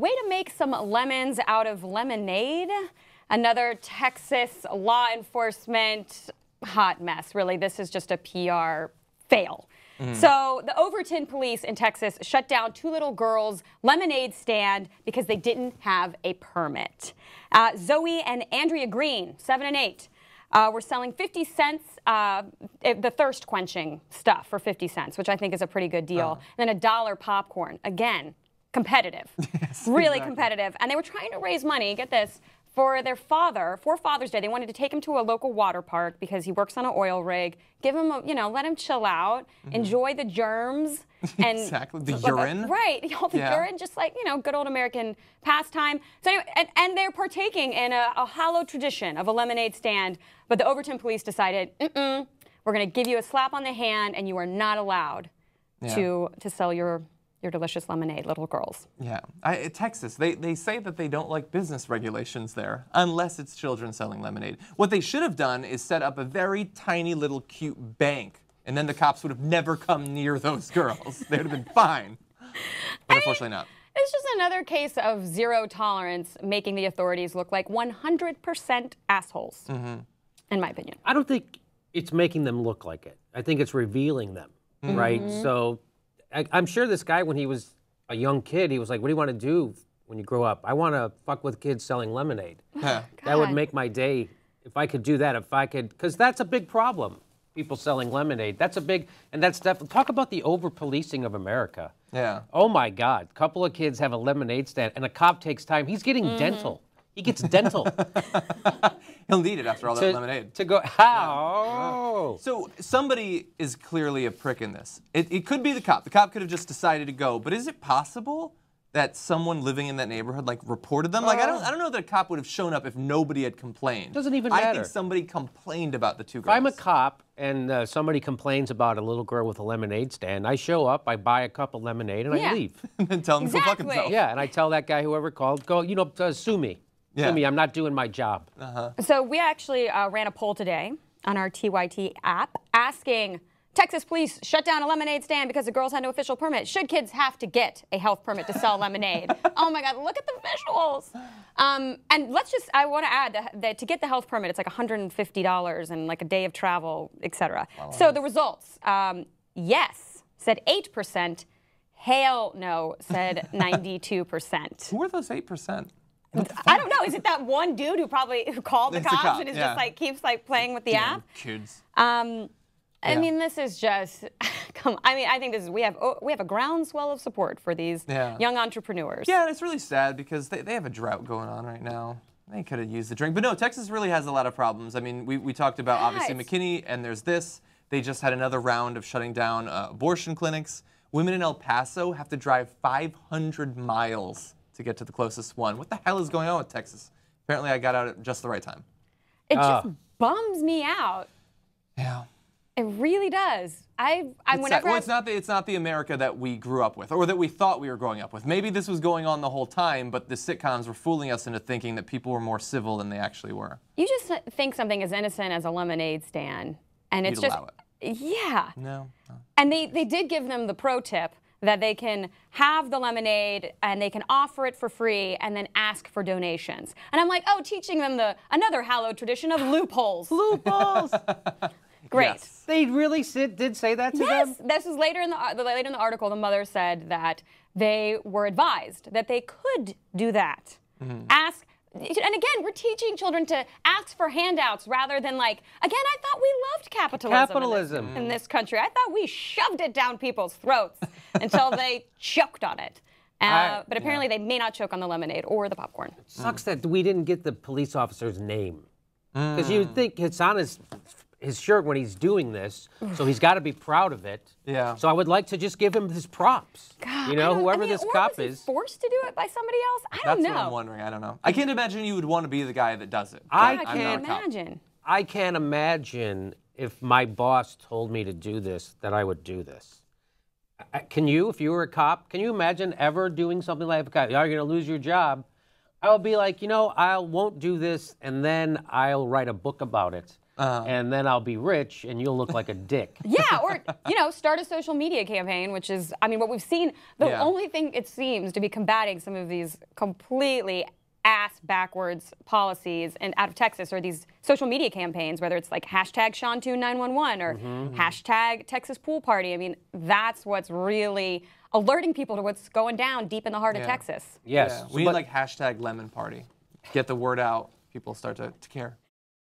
way to make some lemons out of lemonade. Another Texas law enforcement hot mess. Really, this is just a PR fail. So the Overton police in Texas shut down 2 little girls' lemonade stand because they didn't have a permit. Zoey and Andria Green, 7 and 8, were selling 50 cents, the thirst quenching stuff for 50 cents, which I think is a pretty good deal. And then $1 popcorn. Again, competitive, yes, really competitive. And they were trying to raise money, get this, for their father, for Father's Day. They wanted to take him to a local water park because he works on an oil rig. Give him, let him chill out, enjoy the germs. And exactly, the urine. Right, all the urine, just like, good old American pastime. So anyway, and they're partaking in a hollow tradition of a lemonade stand. But the Overton police decided, we're going to give you a slap on the hand and you are not allowed to sell your delicious lemonade, little girls. Yeah, Texas, they say that they don't like business regulations there, unless it's children selling lemonade. What they should have done is set up a very tiny little cute bank, and then the cops would have never come near those girls. They would have been fine, but unfortunately not. It's just another case of zero tolerance, making the authorities look like 100% assholes, in my opinion. I don't think it's making them look like it. I think it's revealing them, right? So I'm sure this guy, when he was a young kid, he was like, what do you want to do when you grow up? I want to fuck with kids selling lemonade. That would make my day if I could do that, because that's a big problem, people selling lemonade. That's a big, and that's definitely, talk about the over-policing of America. Yeah. Oh my God, a couple of kids have a lemonade stand, and a cop takes time. He's getting dental. He gets dental. He'll need it after all that lemonade. To go, how? So somebody is clearly a prick in this. It could be the cop. The cop could have just decided to go. But is it possible that someone living in that neighborhood reported them? I don't know that a cop would have shown up if nobody had complained. Doesn't even matter. I think somebody complained about the 2 girls. If I'm a cop and somebody complains about a little girl with a lemonade stand, I show up, I buy a cup of lemonade, and I leave. And then tell them to go fuck himself. Yeah, and I tell that guy, whoever called, go, sue me. Sue me, I'm not doing my job. So we actually ran a poll today on our TYT app asking Texas police shut down a lemonade stand because the girls had no official permit. Should kids have to get a health permit to sell lemonade? Oh my God, look at the visuals. And I want to add that to get the health permit, it's like $150 and like a day of travel, etc. So the results, yes, said 8%. Hell no, said 92%. Who are those 8%? I don't know. Is it that one dude who called the cops and is just keeps playing with the app? Kids. I mean, this is just I think we have a groundswell of support for these young entrepreneurs. Yeah, and it's really sad because they have a drought going on right now. They could have used the drink. But no, Texas really has a lot of problems. I mean, we talked about obviously McKinney, and there's this. They just had another round of shutting down abortion clinics. Women in El Paso have to drive 500 miles to get to the closest one. What the hell is going on with Texas? Apparently I got out at just the right time. It just bums me out. Yeah. It really does. It's not the America that we grew up with, or that we thought we were growing up with. Maybe this was going on the whole time, but the sitcoms were fooling us into thinking that people were more civil than they actually were. You just think something as innocent as a lemonade stand, and it's just, yeah. No. And they did give them the pro tip that they can have the lemonade and they can offer it for free and then ask for donations. And I'm like, oh, teaching them another hallowed tradition of loopholes. Loopholes. Great. Yes. They really did say that to them? Yes. This is later in the article. The mother said that they were advised that they could do that. Ask. And again, we're teaching children to ask for handouts rather than again, I thought we loved capitalism in this country. I thought we shoved it down people's throats until they choked on it. But apparently they may not choke on the lemonade or the popcorn. It sucks that we didn't get the police officer's name. Because you would think it's on his shirt when he's doing this, so he's got to be proud of it. Yeah. So I would like to just give him his props. God, whoever this cop is. Forced to do it by somebody else? I don't know. That's what I'm wondering. I don't know. I can't imagine you would want to be the guy that does it. I can't imagine. I can't imagine if my boss told me to do this, that I would do this. Can you, if you were a cop, can you imagine ever doing something like that? You're going to lose your job. I would be like, I won't do this, and then I'll write a book about it. and then I'll be rich, and you'll look like a dick. Yeah, or, start a social media campaign, which is, what we've seen, the only thing it seems to be combating some of these completely ass-backwards policies and out of Texas are these social media campaigns, whether it's like hashtag Sean2911 or hashtag Texas Pool Party. That's what's really alerting people to what's going down deep in the heart of Texas. Yes. Yeah. We need like hashtag Lemon Party. Get the word out. People start to care.